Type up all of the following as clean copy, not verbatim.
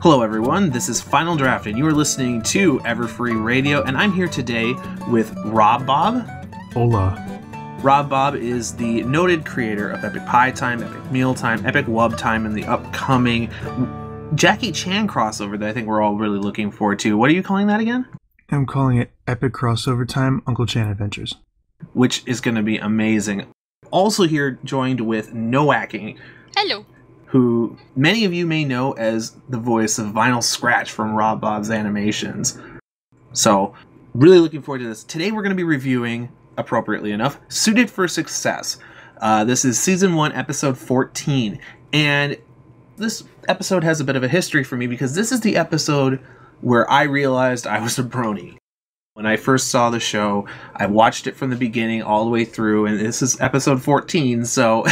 Hello everyone, this is FinalDraft and you are listening to Everfree Radio, and I'm here today with Robbob. Hola. Robbob is the noted creator of Epic Pie Time, Epic Meal Time, Epic Wub Time, and the upcoming Jackie Chan crossover that I think we're all really looking forward to. What are you calling that again? I'm calling it Epic Crossover Time Uncle Chan Adventures. Which is going to be amazing. Also here joined with Nowacking. Hello. Who many of you may know as the voice of Vinyl Scratch from Robbob's animations. So, really looking forward to this. Today we're going to be reviewing, appropriately enough, Suited for Success. This is Season 1, Episode 14. And this episode has a bit of a history for me because this is the episode where I realized I was a brony. When I first saw the show, I watched it from the beginning all the way through, and this is Episode 14, so...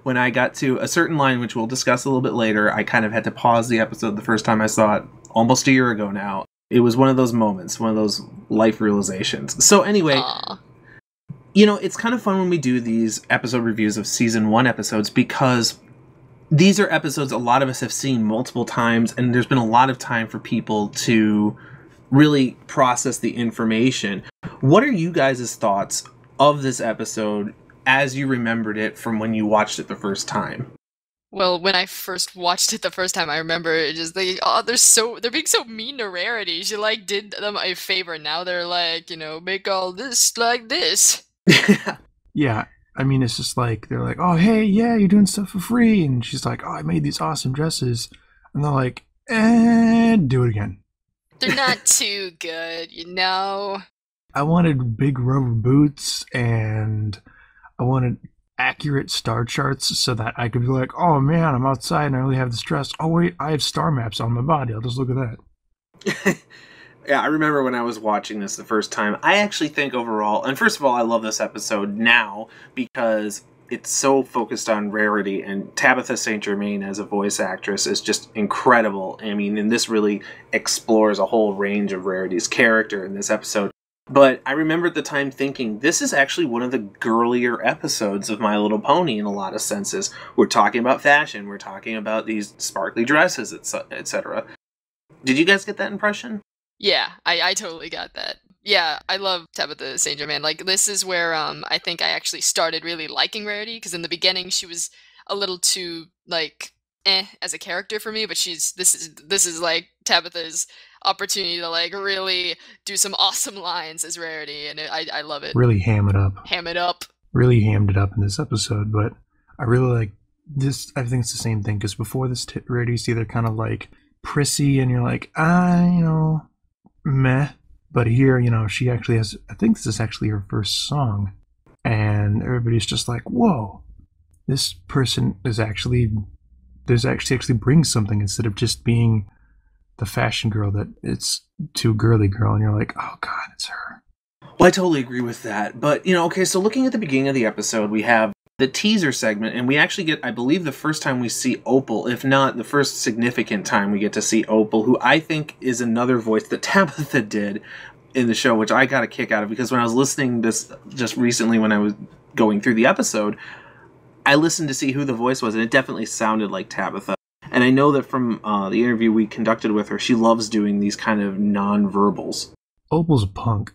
When I got to a certain line, which we'll discuss a little bit later, I kind of had to pause the episode the first time I saw it, almost a year ago now. It was one of those moments, one of those life realizations. So anyway, you know, it's kind of fun when we do these episode reviews of Season 1 episodes because these are episodes a lot of us have seen multiple times, and there's been a lot of time for people to really process the information. What are you guys' thoughts of this episode as you remembered it from when you watched it the first time? Well, when I first watched it the first time, I remember just thinking, oh, they're being so mean to Rarity. She, like, did them a favor. Now they're like, you know, make all this like this. Yeah, I mean, it's just like, they're like, oh, hey, yeah, you're doing stuff for free. And she's like, oh, I made these awesome dresses. And they're like, do it again. They're not too good, you know? I wanted big rubber boots, and I wanted accurate star charts so that I could be like, oh man, I'm outside and I really have this dress. Oh wait, I have star maps on my body. I'll just look at that. Yeah, I remember when I was watching this the first time. I actually think overall, and first of all, I love this episode now because it's so focused on Rarity, and Tabitha St. Germain as a voice actress is just incredible. I mean, and this really explores a whole range of Rarity's character in this episode. But I remember at the time thinking, this is actually one of the girlier episodes of My Little Pony in a lot of senses. We're talking about fashion, we're talking about these sparkly dresses, etc. Did you guys get that impression? Yeah, I totally got that. Yeah, I love Tabitha St. Germain. Like, this is where I think I actually started really liking Rarity, because in the beginning she was a little too, like, as a character for me, but this is like Tabitha's opportunity to, like, really do some awesome lines as Rarity, and I love it. Really ham it up. Ham it up. Really hammed it up in this episode, but I really like this. I think it's the same thing, because before this, Rarity, you see they're kind of like prissy, and you're like, you know, meh. But here, you know, she actually has, I think this is actually her first song, and everybody's just like, whoa, this person is actually brings something instead of just being the fashion girl that it's too girly girl, and you're like, oh god, it's her. Well, I totally agree with that. But, you know, okay, so looking at the beginning of the episode, we have the teaser segment, and we actually get, I believe, the first time we see Opal, if not the first significant time we get to see Opal, who I think is another voice that Tabitha did in the show, which I got a kick out of, because when I was listening this just recently when I was going through the episode, I listened to see who the voice was, and it definitely sounded like Tabitha. And I know that from the interview we conducted with her, she loves doing these kind of non-verbals. Opal's a punk.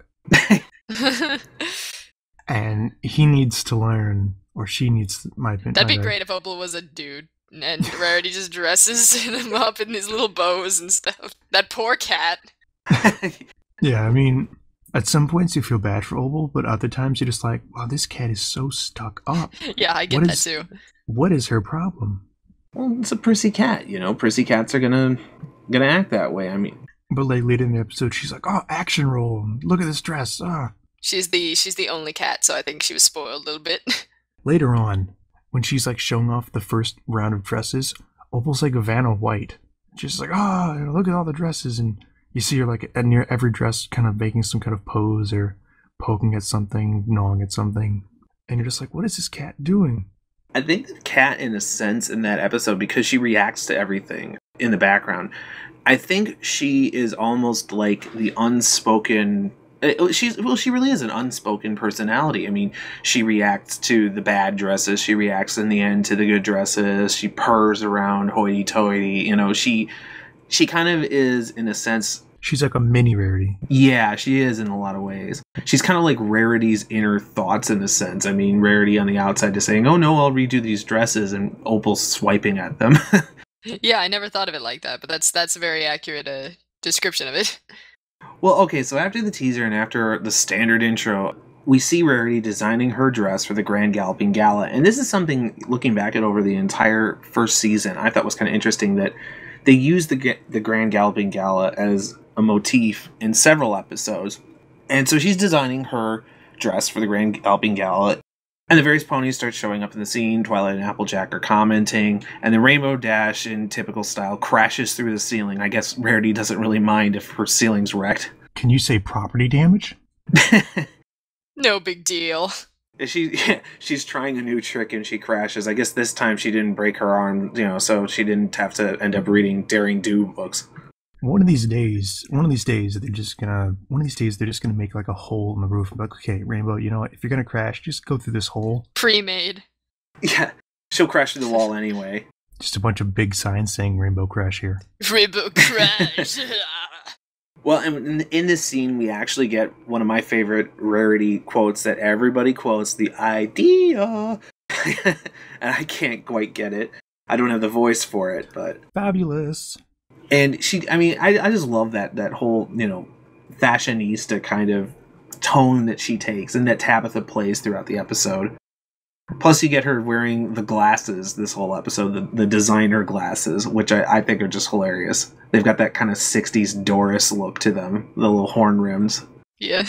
And he needs to learn, or she needs to, my opinion. That'd be great if Opal was a dude, and Rarity just dresses him up in his little bows and stuff. That poor cat. Yeah, I mean, at some points you feel bad for Opal, but other times you're just like, wow, this cat is so stuck up. Yeah, I get that too. What is her problem? Well, it's a prissy cat, you know. Prissy cats are gonna act that way. I mean, but like later in the episode, she's like, "Oh, action roll! Look at this dress!" She's the only cat, so I think she was spoiled a little bit. Later on, when she's like showing off the first round of dresses, Opal's like a Vanna White. She's like, "Oh, look at all the dresses," and you see her like near every dress, kind of making some kind of pose or poking at something, gnawing at something, and you're just like, "What is this cat doing?" I think the cat, in a sense, in that episode, because she reacts to everything in the background, I think she is almost like the unspoken... she really is an unspoken personality. I mean, she reacts to the bad dresses. She reacts in the end to the good dresses. She purrs around hoity-toity. You know, she She kind of is, in a sense. She's like a mini Rarity. Yeah, she is in a lot of ways. She's kind of like Rarity's inner thoughts, in a sense. I mean, Rarity on the outside just saying, oh no, I'll redo these dresses, and Opal's swiping at them. Yeah, I never thought of it like that, but that's a very accurate description of it. Well, okay, so after the teaser and after the standard intro, we see Rarity designing her dress for the Grand Galloping Gala. And this is something, looking back at over the entire first season, I thought was kind of interesting that they used the Grand Galloping Gala as a motif in several episodes. And so she's designing her dress for the Grand Galloping Gala. And the various ponies start showing up in the scene. Twilight and Applejack are commenting. And the Rainbow Dash, in typical style, crashes through the ceiling. I guess Rarity doesn't really mind if her ceiling's wrecked. Can you say property damage? No big deal. She's trying a new trick and she crashes. I guess this time she didn't break her arm, so she didn't have to end up reading Daring Do books. One of these days, they're just gonna make like a hole in the roof. Like, okay, Rainbow, you know what? If you're gonna crash, just go through this hole. Pre-made. Yeah, she'll crash through the wall anyway. Just a bunch of big signs saying Rainbow Crash here. Rainbow Crash. Well, and in this scene, we actually get one of my favorite Rarity quotes that everybody quotes, the idea. And I can't quite get it. I don't have the voice for it, but... Fabulous. And I just love that whole, fashionista kind of tone that she takes and that Tabitha plays throughout the episode. Plus, you get her wearing the glasses this whole episode, the designer glasses, which I think are just hilarious. They've got that kind of 60s Doris look to them, the little horn rims. Yeah.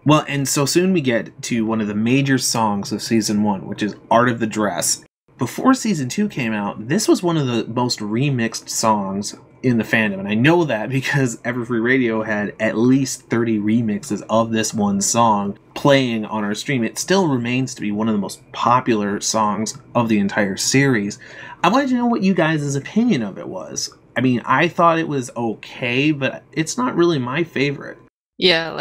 Well, and so soon we get to one of the major songs of Season 1, which is Art of the Dress. Before Season 2 came out, this was one of the most remixed songs in the fandom. And I know that because Everfree Radio had at least 30 remixes of this one song playing on our stream. It still remains to be one of the most popular songs of the entire series. I wanted to know what you guys' opinion of it was. I mean, I thought it was okay, but it's not really my favorite. Yeah,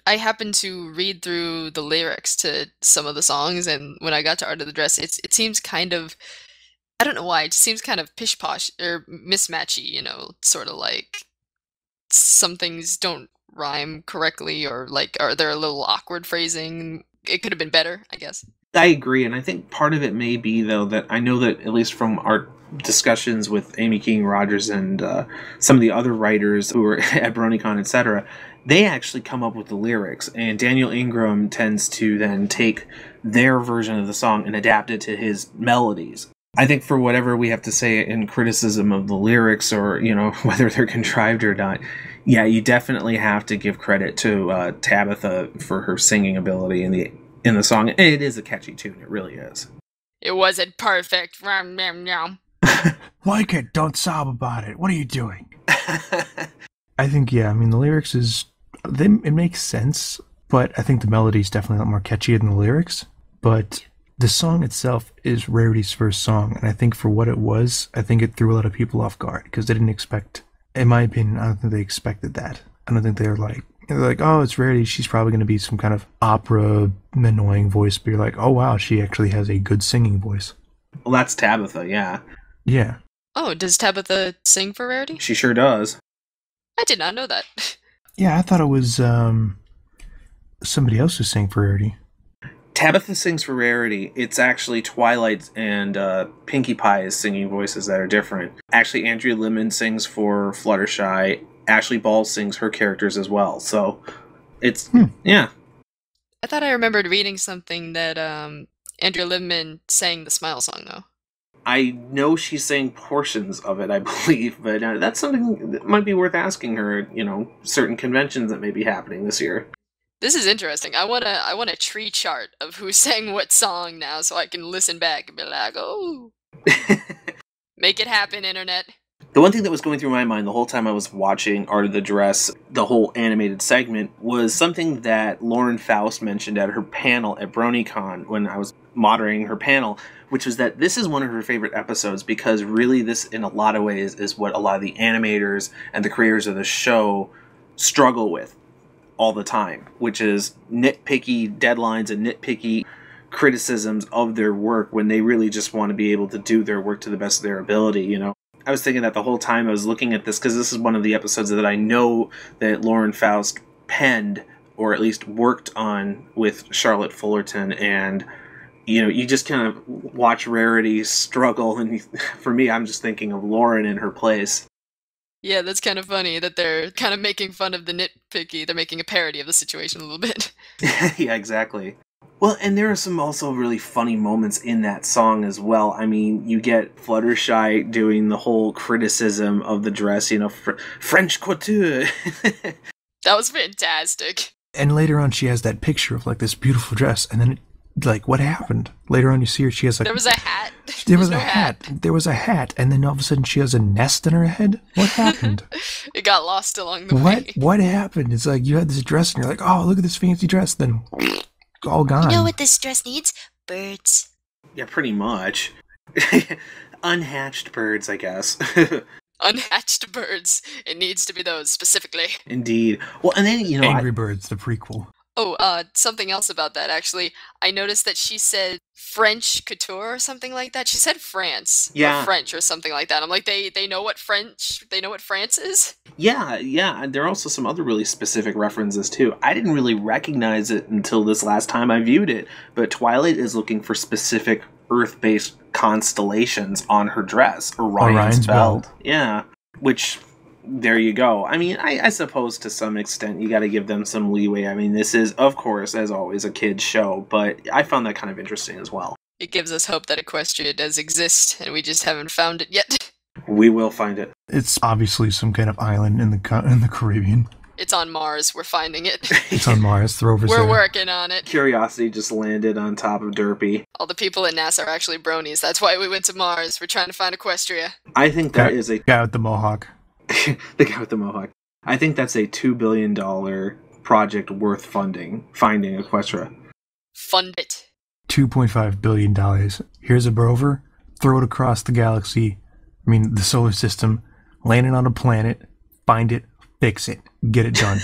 I happened to read through the lyrics to some of the songs, and when I got to Art of the Dress, it seems kind of, I don't know why, it just seems kind of pish-posh, or mismatchy, sort of like some things don't rhyme correctly, or are there a little awkward phrasing? It could have been better, I guess. I agree, and I think part of it may be, though, that I know that, at least from our discussions with Amy King Rogers and some of the other writers who were at BronyCon, etc., they actually come up with the lyrics, and Daniel Ingram tends to then take their version of the song and adapt it to his melodies. I think for whatever we have to say in criticism of the lyrics or, whether they're contrived or not, yeah, you definitely have to give credit to Tabitha for her singing ability in the song. And it is a catchy tune, it really is. It wasn't perfect. Like it, don't sob about it. What are you doing? I think, the lyrics it makes sense, but I think the melody is definitely a lot more catchy than the lyrics. But the song itself is Rarity's first song, and I think for what it was, I think it threw a lot of people off guard, because they didn't expect, in my opinion, I don't think they expected that. I don't think they're like, oh, it's Rarity, she's probably going to be some kind of opera, annoying voice, but you're like, oh wow, she actually has a good singing voice. Well, that's Tabitha, yeah. Yeah. Oh, does Tabitha sing for Rarity? She sure does. I did not know that. Yeah, I thought it was somebody else who sang for Rarity. Tabitha sings for Rarity. It's actually Twilight and Pinkie Pie's singing voices that are different. Actually, Andrea Lemon sings for Fluttershy. Ashley Ball sings her characters as well. So, it's, yeah. I thought I remembered reading something that Andrea Lemon sang the Smile song, though. I know she sang portions of it, I believe, but that's something that might be worth asking her, certain conventions that may be happening this year. This is interesting. I want a tree chart of who sang what song now so I can listen back and be like, oh. Make it happen, Internet. The one thing that was going through my mind the whole time I was watching Art of the Dress, the whole animated segment, was something that Lauren Faust mentioned at her panel at BronyCon when I was moderating her panel, which was that this is one of her favorite episodes because really this, in a lot of ways, is what a lot of the animators and the creators of the show struggle with all the time, which is nitpicky deadlines and nitpicky criticisms of their work when they really just want to be able to do their work to the best of their ability, I was thinking that the whole time I was looking at this, because this is one of the episodes that I know that Lauren Faust penned, or at least worked on with Charlotte Fullerton, and you just kind of watch Rarity struggle, and for me, I'm just thinking of Lauren in her place. Yeah, that's kind of funny that they're kind of making fun of the nitpicky. They're making a parody of the situation a little bit. Yeah, exactly. Well, and there are some also really funny moments in that song as well. I mean, you get Fluttershy doing the whole criticism of the dress, French couture. That was fantastic. And later on, she has that picture of like this beautiful dress, and then what happened? Later on, you see her. She has like there was a hat. There was a hat. There was a hat, and then all of a sudden, she has a nest in her head. What happened? It got lost along the way. What happened? It's like you had this dress, and you're like, oh, look at this fancy dress. Then all gone. You know what this dress needs? Birds. Yeah, pretty much. Unhatched birds, I guess. Unhatched birds. It needs to be those specifically. Indeed. Well, and then Angry Birds, the prequel. Oh, something else about that, actually. I noticed that she said French couture or something like that. She said France. Yeah. Or French or something like that. I'm like, they know what they know what France is? Yeah. There are also some other really specific references, too. I didn't really recognize it until this last time I viewed it, but Twilight is looking for specific Earth-based constellations on her dress. Orion's belt. Yeah. Which... there you go. I mean, I suppose to some extent you got to give them some leeway. I mean, this is, of course, as always, a kid's show, but I found that kind of interesting as well. It gives us hope that Equestria does exist, and we just haven't found it yet. We will find it. It's obviously some kind of island in the Caribbean. It's on Mars. We're finding it. It's on Mars. The rover's there. We're working on it. Curiosity just landed on top of Derpy. All the people at NASA are actually bronies. That's why we went to Mars. We're trying to find Equestria. I think that is a... guy with the mohawk. The guy with the mohawk. I think that's a $2 billion project worth funding, finding Equestria. Fund it. $2.5 billion. Here's a rover, throw it across the galaxy, the solar system, land it on a planet, find it, fix it, get it done.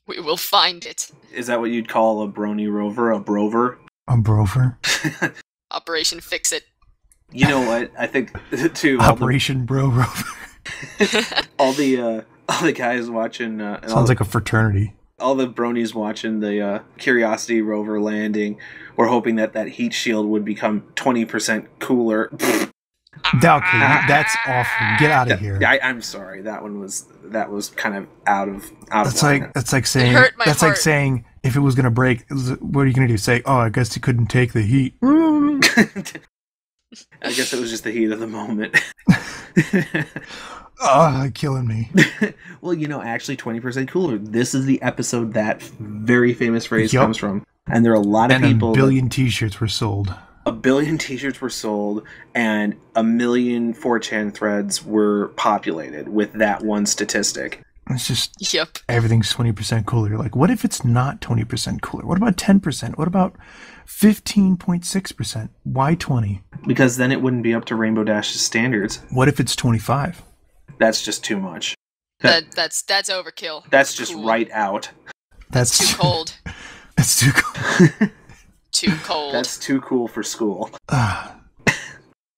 We will find it. Is that what you'd call a brony rover? A brover? A brover? Operation Fix It. You know what? I think, too... Operation Bro Rover. all the guys watching sounds like a fraternity. All the bronies watching the Curiosity rover landing were hoping that heat shield would become 20% cooler. Okay, that's awful. Get out of here. I'm sorry. That was kind of out of line. That's like saying like saying if it was gonna break, what are you gonna do? Say, oh, I guess it couldn't take the heat. I guess it was just the heat of the moment. Killing me. Well, actually 20% cooler. This is the episode that very famous phrase comes from. And there are a lot of people... And a billion t-shirts were sold. A billion t-shirts were sold, and a million 4chan threads were populated with that one statistic. It's just... Yep. Everything's 20% cooler. Like, what if it's not 20% cooler? What about 10%? What about 15.6%? Why 20? Because then it wouldn't be up to Rainbow Dash's standards. What if it's 25? That's just too much. That's overkill. That's just cool. Right out. That's too cold. That's too cold. Too cold. That's too cool for school.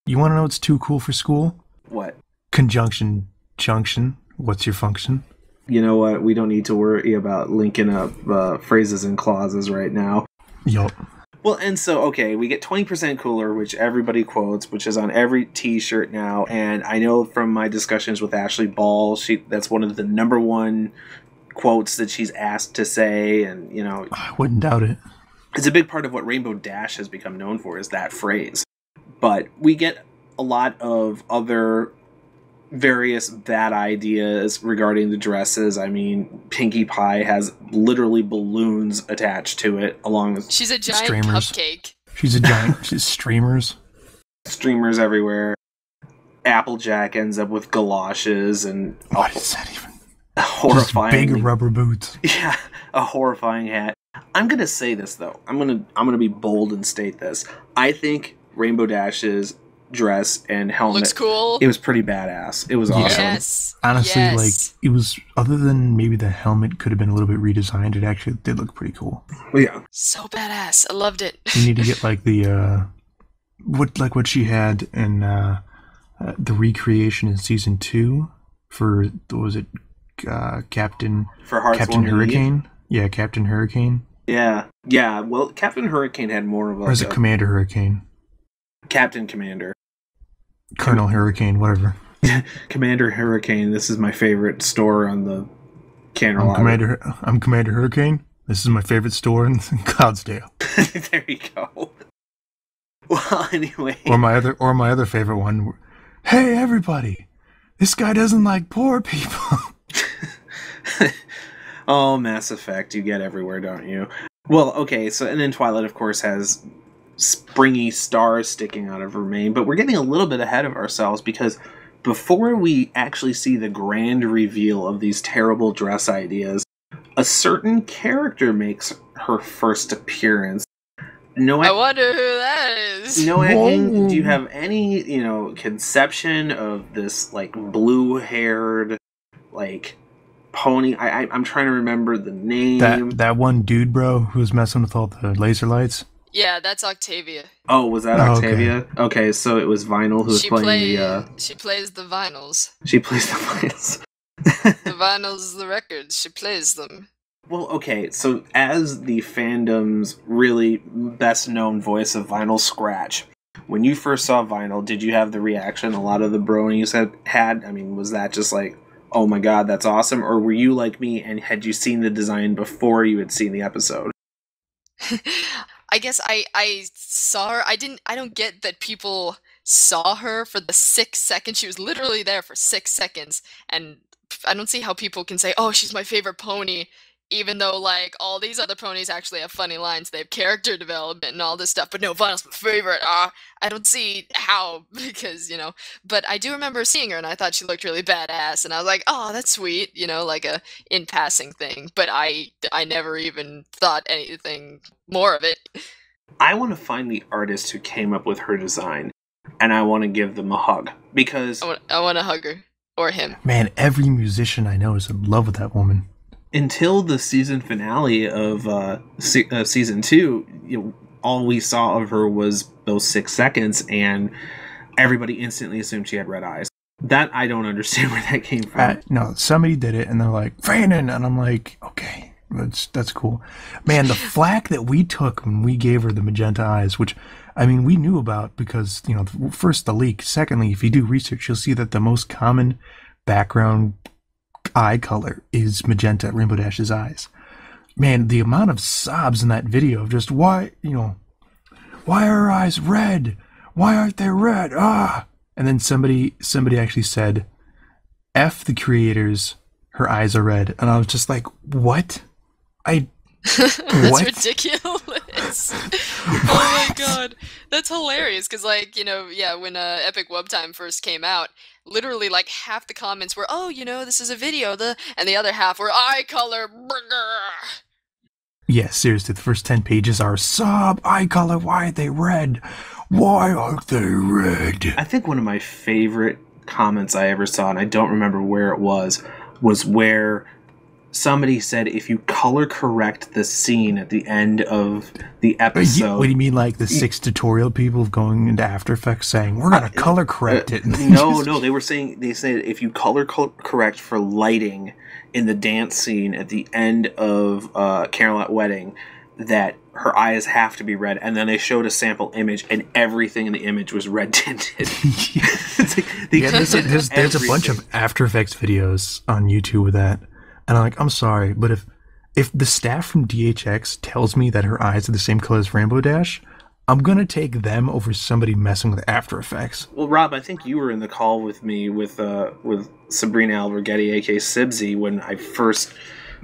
You want to know what's too cool for school? What? Conjunction junction. What's your function? You know what? We don't need to worry about linking up phrases and clauses right now. Yup. Well, and so, okay, we get 20% cooler, which everybody quotes, which is on every t-shirt now, and I know from my discussions with Ashley Ball, that's one of the number one quotes that she's asked to say, and, I wouldn't doubt it. It's a big part of what Rainbow Dash has become known for, is that phrase. But we get a lot of other various bad ideas regarding the dresses. I mean, Pinkie Pie has literally balloons attached to it, along with... She's a giant streamers. Cupcake. She's streamers. Streamers everywhere. Applejack ends up with galoshes and... What is that even? Horrifying. Just big rubber boots. Yeah, a horrifying hat. I'm gonna say this, though. I'm gonna be bold and state this. I think Rainbow Dash's dress and helmet looks cool. It was pretty badass. It was awesome. Yes. Honestly, it was, other than maybe the helmet could have been a little bit redesigned, it actually did look pretty cool. Yeah. So badass. I loved it. You need to get the what she had in the recreation in season 2 for, what was it, Captain Hurricane? Yeah, Captain Hurricane. Yeah. Well, Captain Hurricane had more of or is it Commander Hurricane? Captain Commander. Colonel Hurricane, whatever. Commander Hurricane. This is my favorite store on the Canterlot. I'm Commander Hurricane. This is my favorite store in Cloudsdale. There you go. Well, anyway. Or my other favorite one. Hey, everybody! This guy doesn't like poor people. Oh, Mass Effect, you get everywhere, don't you? Well, okay, so, and then Twilight, of course, has springy stars sticking out of her mane, but we're getting a little bit ahead of ourselves, because before we actually see the grand reveal of these terrible dress ideas, a certain character makes her first appearance. I wonder who that is. Nowacking, do you have any, conception of this, like, blue-haired, like, pony? I'm trying to remember the name. That one dude, bro, who was messing with all the laser lights? Yeah, that's Octavia. Oh, was that Octavia? Okay, so it was Vinyl who was playing the... She plays the vinyls. She plays the vinyls. The vinyls, the records, she plays them. Well, okay, so as the fandom's really best-known voice of Vinyl Scratch, when you first saw Vinyl, did you have the reaction a lot of the bronies had? I mean, was that just like, oh my god, that's awesome? Or were you like me and had you seen the design before you had seen the episode? I guess I saw her. I don't get that people saw her for the 6 seconds. She was literally there for 6 seconds, and I don't see how people can say, oh, she's my favorite pony, even though, like, all these other ponies actually have funny lines. They have character development and all this stuff, but no, Vinyl's my favorite. I don't see how, because, but I do remember seeing her, and I thought she looked really badass, and I was like, oh, that's sweet, like a in-passing thing, but I never even thought anything more of it. I want to find the artist who came up with her design, and I want to give them a hug, because... I want to hug her, or him. Man, every musician I know is in love with that woman. Until the season finale of season 2, all we saw of her was those 6 seconds, and everybody instantly assumed she had red eyes. That, I don't understand where that came from. No, somebody did it, and they're like, Fanon! And I'm like, okay, that's cool. Man, the flack that we took when we gave her the magenta eyes, which, I mean, we knew about because, first the leak. Secondly, if you do research, you'll see that the most common background eye color is magenta, Rainbow Dash's eyes. Man, the amount of sobs in that video of just why are her eyes red? Why aren't they red? And then somebody actually said, F the creators, her eyes are red. And I was just like, what? That's ridiculous. Oh my god. That's hilarious, because, when Epic Web Time first came out, literally, like, half the comments were, oh, this is a video, and the other half were, eye color, Yeah, seriously, the first 10 pages are, sob, eye color, why are they red? Why aren't they red? I think one of my favorite comments I ever saw, and I don't remember where it was where somebody said if you color correct the scene at the end of the episode... What do you mean, like the 6 tutorial people going into After Effects saying, we're going to color correct it? No, they said if you color correct for lighting in the dance scene at the end of Canterlot Wedding, that her eyes have to be red, and then they showed a sample image, and everything in the image was red tinted. There's a bunch of After Effects videos on YouTube with that. And I'm sorry, but if the staff from DHX tells me that her eyes are the same color as Rainbow Dash, I'm gonna take them over somebody messing with After Effects. Well, Rob, I think you were in the call with me with Sabrina Alberghetti, aka Sibsy, when I first...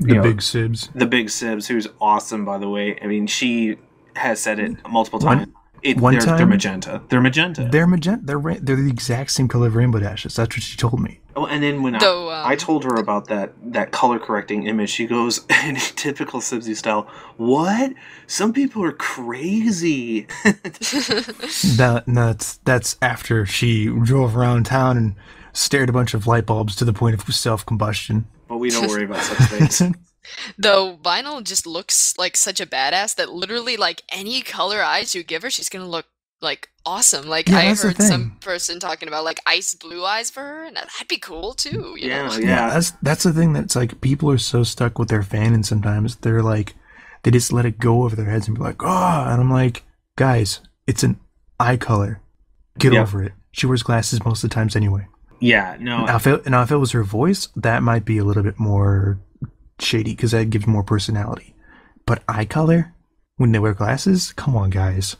The Big Sibs, who's awesome, by the way. I mean, she has said it multiple times. They're magenta. They're magenta. They're the exact same color of Rainbow Dashes. That's what she told me. Oh, and then when I told her about that color correcting image, she goes, in typical Sibsy style, what? Some people are crazy. That's after she drove around town and stared a bunch of light bulbs to the point of self-combustion. But we don't worry about such things. Though Vinyl just looks like such a badass that literally, like, any color eyes you give her, she's gonna look like awesome. Like Yeah, I that's the heard some thing. person talking about like ice blue eyes for her, and that'd be cool too. You know? Yeah. That's the thing that's like people are so stuck with their fan, and sometimes they're like they just let it go over their heads and be like, oh, and I'm like, guys, it's an eye color. Get Yep. over it. She wears glasses most of the times anyway. Yeah, no. Now if it was her voice, that might be a little bit more shady because that gives more personality. But eye color when they wear glasses, come on, guys.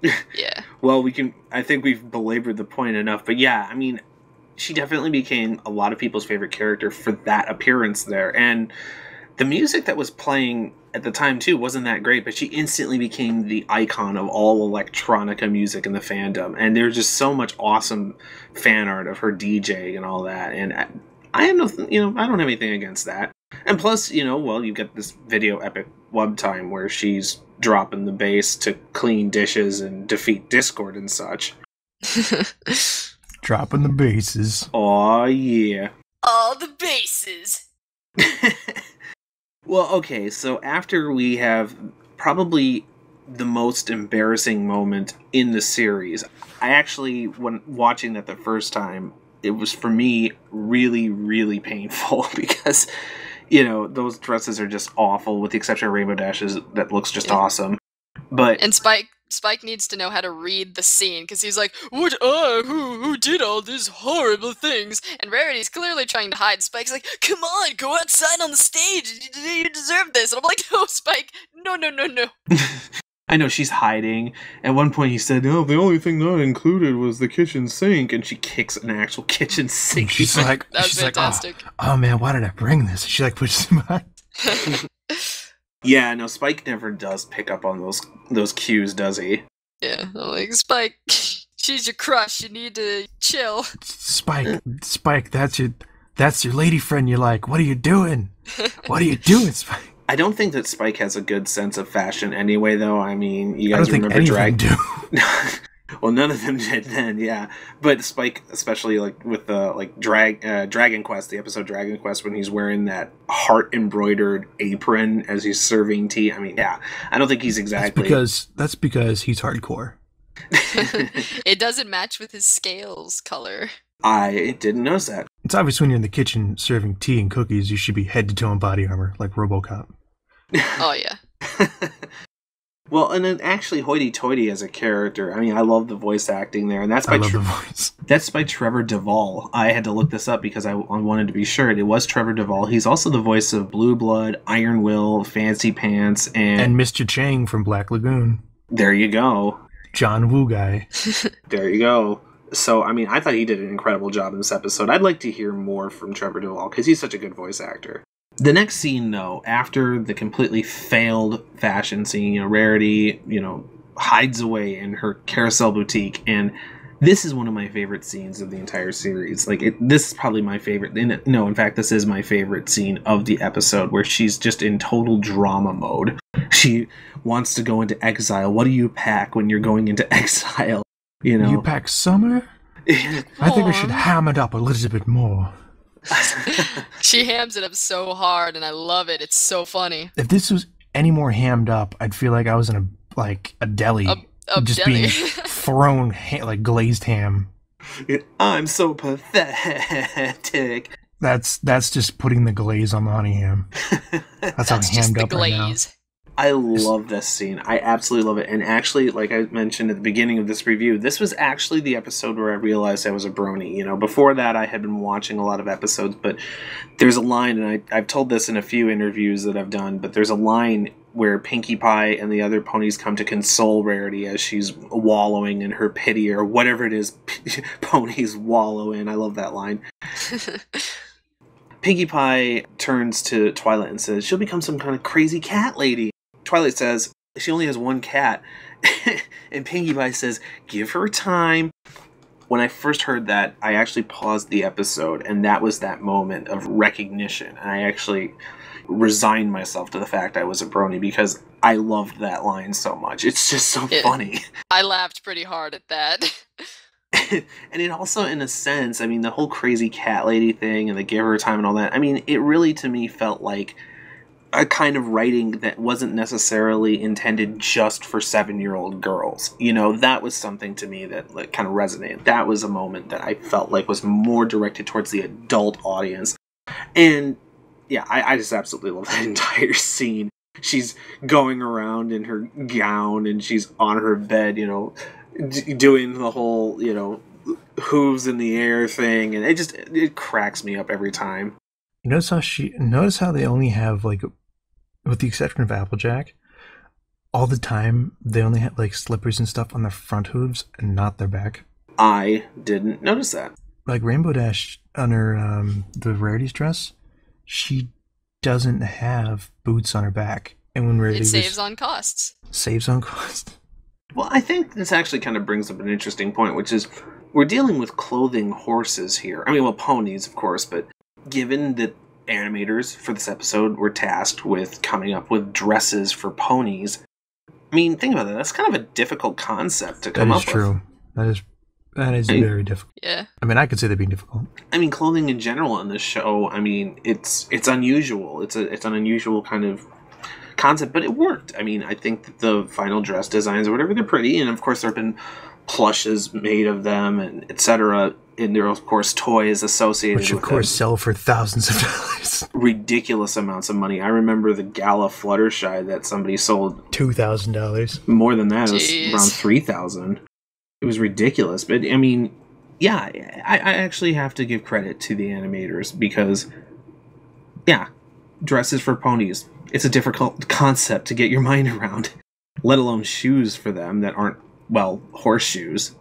Yeah. Well, I think we've belabored the point enough, but yeah, I mean, she definitely became a lot of people's favorite character for that appearance there. And the music that was playing at the time, too, wasn't that great, but she instantly became the icon of all electronica music in the fandom. And there's just so much awesome fan art of her DJing and all that. And I have I don't have anything against that. And plus, you get this video epic web time where she's dropping the bass to clean dishes and defeat Discord and such. Dropping the bases. Aw, yeah. All the bases. Well, okay, so after we have probably the most embarrassing moment in the series, I actually, when watching that the first time, it was for me really, really painful because, those dresses are just awful, with the exception of Rainbow Dash's that looks just awesome. But And Spike needs to know how to read the scene because he's like, "What? Who did all these horrible things?" And Rarity's clearly trying to hide. Spike's like, "Come on, go outside on the stage. You deserve this." And I'm like, "No, Spike, no." I know she's hiding. At one point he said, "Oh, the only thing not included was the kitchen sink," and she kicks an actual kitchen sink. She's like, That was fantastic. oh man, why did I bring this? She like pushes him back. Yeah, no, Spike never does pick up on those cues, does he? Yeah, I'm like, Spike, she's your crush. You need to chill. Spike, that's your lady friend you like. What are you doing? What are you doing, Spike? I don't think that Spike has a good sense of fashion anyway, though. I mean, you I guys don't think remember any of them do. Well, none of them did then, yeah. But Spike, especially with the Dragon Quest, the episode Dragon Quest, when he's wearing that heart embroidered apron as he's serving tea. I mean, yeah, I don't think he's exactly. That's because he's hardcore. It doesn't match with his scales color. I didn't notice that. It's obvious when you're in the kitchen serving tea and cookies, you should be head to toe in body armor like RoboCop. Oh yeah. Well, and then actually hoity-toity as a character, I mean, I love the voice acting there, and that's by I love the voice. That's by Trevor Duvall. I had to look this up because I wanted to be sure. It was Trevor Duvall. He's also the voice of Blue Blood, Iron Will, Fancy Pants, and Mr. Chang from Black Lagoon. There you go. John Woo guy. There you go. So, I mean, I thought he did an incredible job in this episode. I'd like to hear more from Trevor Duvall because he's such a good voice actor. The next scene, though, after the completely failed fashion scene, Rarity, hides away in her carousel boutique, and this is one of my favorite scenes of the entire series. This is probably my favorite. In fact, this is my favorite scene of the episode, where she's just in total drama mode. She wants to go into exile. What do you pack when you're going into exile? You pack summer? I think I should ham it up a little bit more. She hams it up so hard, and I love it. It's so funny. If this was any more hammed up, I'd feel like I was in a deli, just deli. being thrown like glazed ham. I'm so pathetic. That's just putting the glaze on the honey ham. That's how hammed up right now. I love this scene. I absolutely love it. And actually, like I mentioned at the beginning of this review, this was actually the episode where I realized I was a brony. Before that, I had been watching a lot of episodes, but there's a line, and I've told this in a few interviews that I've done, but there's a line where Pinkie Pie and the other ponies come to console Rarity as she's wallowing in her pity, or whatever it is ponies wallow in. I love that line. Pinkie Pie turns to Twilight and says she'll become some kind of crazy cat lady. Twilight says she only has one cat, and Pinkie Pie says, give her time. When I first heard that, I actually paused the episode, and that was that moment of recognition. And I actually resigned myself to the fact I was a brony because I loved that line so much. It's just so funny. I laughed pretty hard at that. And it also, in a sense, I mean, the whole crazy cat lady thing and the give her time and all that, I mean, it really, to me, felt like a kind of writing that wasn't necessarily intended just for 7-year-old girls. You know, that was something to me that like kind of resonated. That was a moment that I felt like was more directed towards the adult audience. And yeah, I just absolutely love that entire scene. She's going around in her gown and she's on her bed, you know, doing the whole, you know, hooves in the air thing, and it cracks me up every time. Notice how they only have, like, with the exception of Applejack, all the time they only have like slippers and stuff on their front hooves and not their back. I didn't notice that. Like Rainbow Dash on her the Rarity's dress, she doesn't have boots on her back, and when Rarity saves on costs. Saves on cost. Well, I think this actually kind of brings up an interesting point, which is we're dealing with clothing horses here. I mean, well, ponies, of course, but given that animators for this episode were tasked with coming up with dresses for ponies, I mean, think about that. That's kind of a difficult concept to come up with. That is true. That is very difficult. Yeah. I mean, I could say they're being difficult. I mean, clothing in general on this show, I mean, it's unusual. It's an unusual kind of concept, but it worked. I mean, I think that the final dress designs or whatever, they're pretty, and of course there have been plushes made of them and etc. And there are of course toys associated with them. Which of course sell for thousands of dollars. Ridiculous amounts of money. I remember the Gala Fluttershy that somebody sold $2,000. More than that. Jeez. It was around $3,000. It was ridiculous. But I mean, yeah, I actually have to give credit to the animators because, yeah, dresses for ponies. It's a difficult concept to get your mind around, let alone shoes for them that aren't, well, horseshoes.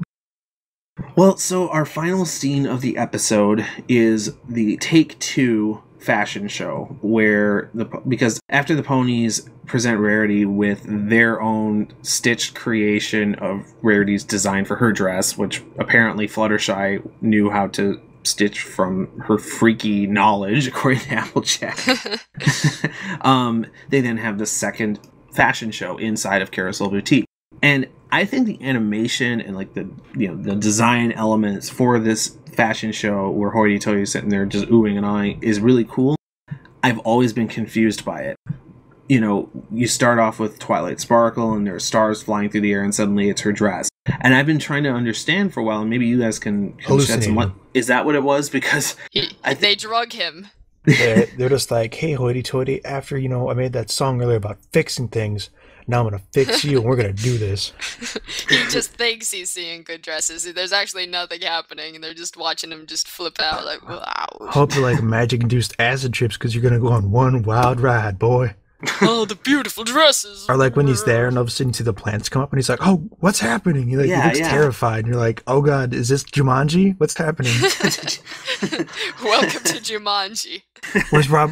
Well, so our final scene of the episode is the Take 2 fashion show, where because after the ponies present Rarity with their own stitched creation of Rarity's design for her dress, which apparently Fluttershy knew how to stitch from her freaky knowledge, according to Applejack. They then have the second fashion show inside of Carousel Boutique. And I think the animation and like the design elements for this fashion show where Hoity Toity is sitting there just oohing and ahhing is really cool. I've always been confused by it. You know, you start off with Twilight Sparkle and there are stars flying through the air and suddenly it's her dress. And I've been trying to understand for a while, and maybe you guys can shed some light. Is that what it was? Because they drug him. They're just like, hey, Hoity Toity, after, I made that song earlier about fixing things, now I'm going to fix you, and we're going to do this. He just thinks he's seeing good dresses. There's actually nothing happening, and they're just watching him just flip out like, wow. Hope you like magic-induced acid trips because you're going to go on one wild ride, boy. Oh, the beautiful dresses. Or like when he's there and all of a sudden you see the plants come up and he's like, oh, what's happening? He looks terrified. And you're like, oh God, is this Jumanji? What's happening? Welcome to Jumanji.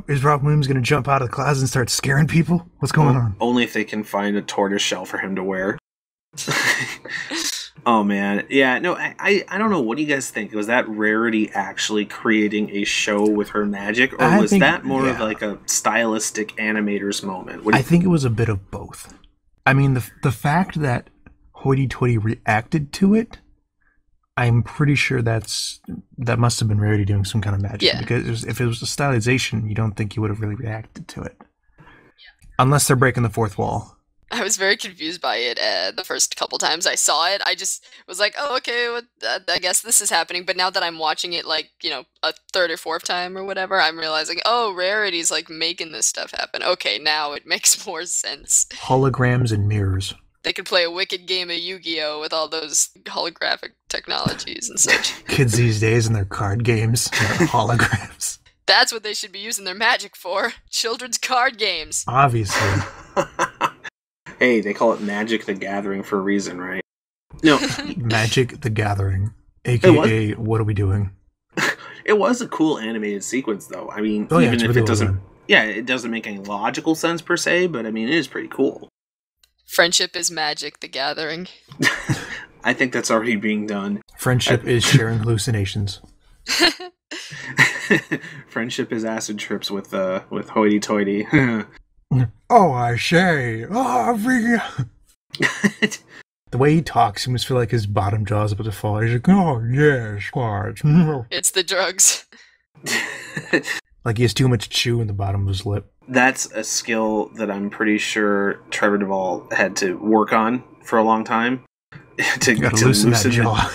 Is Rob Williams going to jump out of the closet and start scaring people? What's going on? Only if they can find a tortoise shell for him to wear. Oh man, yeah, no, I don't know. What do you guys think? Was that Rarity actually creating a show with her magic, or was that more of like a stylistic animator's moment? I think it was a bit of both. I mean, the fact that Hoity Toity reacted to it, I'm pretty sure that must have been Rarity doing some kind of magic. Yeah. Because if it was a stylization, you don't think he would have really reacted to it, unless they're breaking the fourth wall. I was very confused by it the first couple times I saw it. I just was like, oh, okay, I guess this is happening. But now that I'm watching it, like, a third or fourth time or whatever, I'm realizing, oh, Rarity's, like, making this stuff happen. Okay, now it makes more sense. Holograms and mirrors. They could play a wicked game of Yu-Gi-Oh! With all those holographic technologies and such. Kids these days and their card games, their holograms. That's what they should be using their magic for. Children's card games. Obviously. Hey, they call it Magic the Gathering for a reason, right? No. Magic the Gathering. AKA, what are we doing? It was a cool animated sequence, though. I mean, even if it doesn't... Yeah, it doesn't make any logical sense, per se, but, I mean, it is pretty cool. Friendship is Magic the Gathering. I think that's already being done. Friendship is sharing hallucinations. Friendship is acid trips with Hoity Toity. Oh, I say. Oh, the way he talks, you must feel like his bottom jaw's about to fall. He's like, oh, yes, what? It's the drugs. Like he has too much chew in the bottom of his lip. That's a skill that I'm pretty sure Trevor Duvall had to work on for a long time. You gotta loosen that jaw.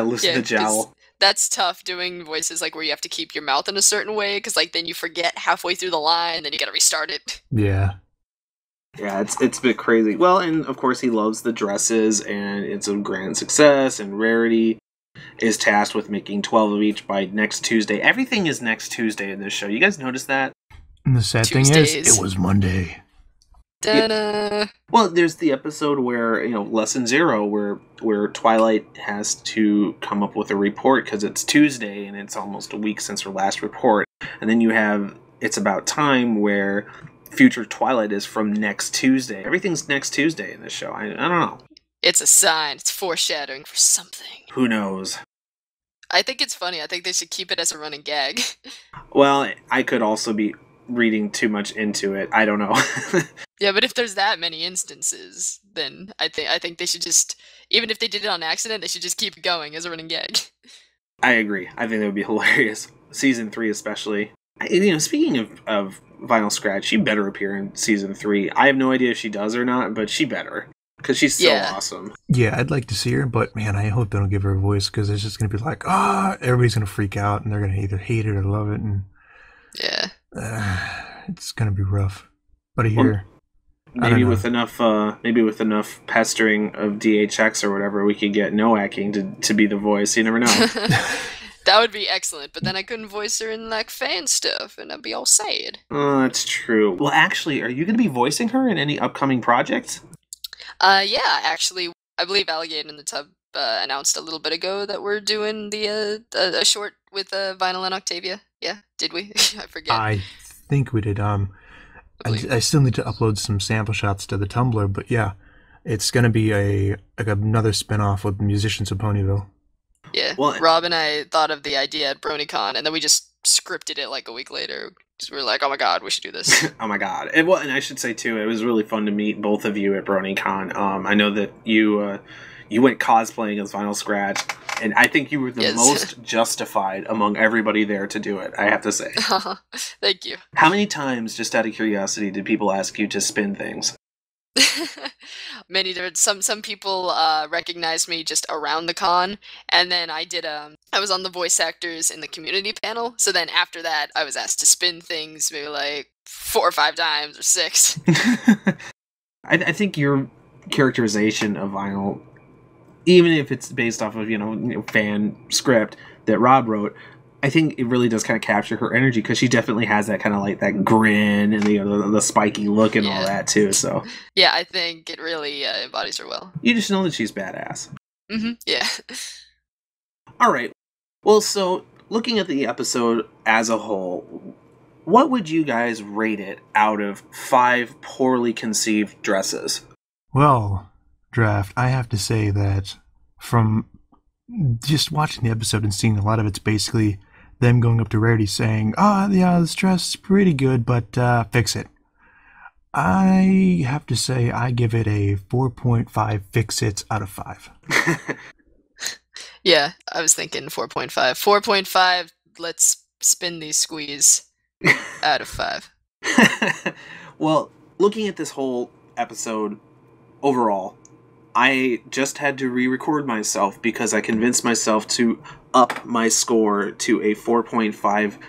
Loosen the jowl. That's tough doing voices like where you have to keep your mouth in a certain way because like then you forget halfway through the line, then you gotta restart it. Yeah. Yeah, it's a bit crazy. Well, and of course he loves the dresses, and it's a grand success, and Rarity is tasked with making 12 of each by next Tuesday. Everything is next Tuesday in this show. You guys notice that? And the sad thing is, it was Monday. Ta-da! Well, there's the episode where, Lesson 0, where Twilight has to come up with a report because it's Tuesday and it's almost a week since her last report. And then you have It's About Time where future Twilight is from next Tuesday. Everything's next Tuesday in this show. I don't know. It's a sign. It's foreshadowing for something. Who knows? I think it's funny. I think they should keep it as a running gag. Well, I could also be reading too much into it. I don't know. Yeah, but if there's that many instances, then I think they should just, even if they did it on accident, they should just keep it going as a running gag. I agree. I think that would be hilarious. Season 3 especially. Speaking of Vinyl Scratch, she better appear in Season 3. I have no idea if she does or not, but she better. Because she's so awesome. Yeah, I'd like to see her, but man, I hope they don't give her a voice because it's just going to be like, everybody's going to freak out and they're going to either hate it or love it. And it's going to be rough. But I hear... Maybe with enough pestering of DHX or whatever, we could get Nowacking to be the voice. You never know. That would be excellent, but then I couldn't voice her in like fan stuff, and I'd be all sad. Oh, that's true. Well, actually, are you going to be voicing her in any upcoming projects? Yeah, actually, I believe Alligator in the Tub announced a little bit ago that we're doing the a short with Vinyl and Octavia. Yeah, did we? I forget. I think we did. I still need to upload some sample shots to the Tumblr, but yeah, it's going to be another spin-off with musicians of Ponyville. Yeah, well, Rob and I thought of the idea at BronyCon, and then we just scripted it like a week later. We were like, oh my god, we should do this. Oh my god. And I should say, too, it was really fun to meet both of you at BronyCon. I know that you went cosplaying as Vinyl Scratch, and I think you were the most justified among everybody there to do it, I have to say. Thank you. How many times, just out of curiosity, did people ask you to spin things? Many different. Some people recognized me just around the con, and then I did I was on the voice actors in the community panel. So then after that, I was asked to spin things maybe like 4 or 5 times or 6. I think your characterization of Vinyl, even if it's based off of fan script that Rob wrote, I think it really does kind of capture her energy because she definitely has that kind of like that grin and the spiky look and all that too. So yeah, I think it really embodies her well. You just know that she's badass. Mm-hmm. Yeah. All right. Well, so looking at the episode as a whole, what would you guys rate it out of 5 poorly conceived dresses? Well, Draft, I have to say that from just watching the episode and seeing a lot of it's basically them going up to Rarity saying, this dress is pretty good, but fix it. I have to say I give it a 4.5 fix-its out of 5. Yeah, I was thinking 4.5. 4.5, let's spin these squeeze out of 5. Well, looking at this whole episode overall, I just had to re-record myself because I convinced myself to up my score to a 4.5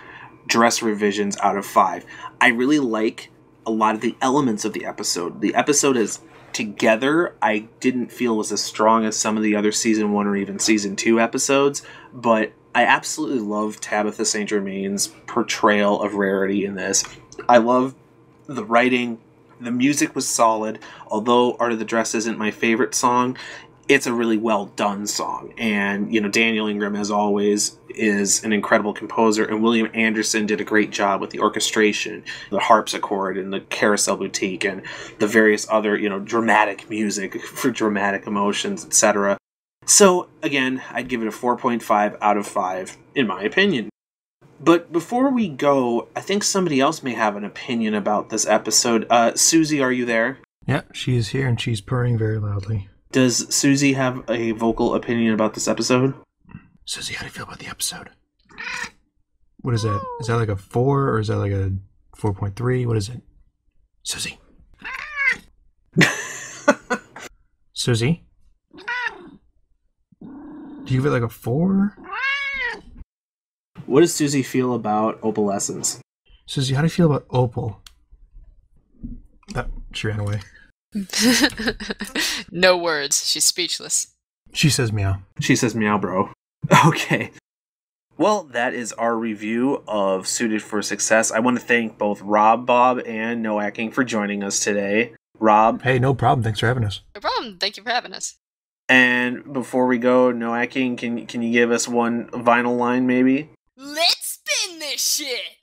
dress revisions out of 5. I really like a lot of the elements of the episode. The episode is together, I didn't feel was as strong as some of the other season 1 or even season 2 episodes, but I absolutely love Tabitha St. Germain's portrayal of Rarity in this. I love the writing. The music was solid. Although Art of the Dress isn't my favorite song, it's a really well done song. And, Daniel Ingram, as always, is an incredible composer. And William Anderson did a great job with the orchestration, the harpsichord and the carousel boutique and the various other, dramatic music for dramatic emotions, etc. So, again, I'd give it a 4.5 out of 5, in my opinion. But before we go, I think somebody else may have an opinion about this episode. Susie, are you there? Yeah, she is here and she's purring very loudly. Does Susie have a vocal opinion about this episode? Susie, how do you feel about the episode? What is that? Is that like a 4 or is that like a 4.3? What is it? Susie. Susie? Do you give it like a 4? What does Susie feel about Opalescence? Susie, how do you feel about Opal? She ran away. No words. She's speechless. She says meow. She says meow, bro. Okay. Well, that is our review of Suited for Success. I want to thank both Robbob and Nowacking for joining us today. Rob. Hey, no problem. Thanks for having us. No problem. Thank you for having us. And before we go, Nowacking, can you give us one vinyl line, maybe? Let's spin this shit!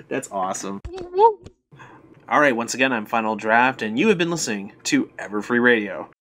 That's awesome. All right, once again, I'm FinalDraft, and you have been listening to Everfree Radio.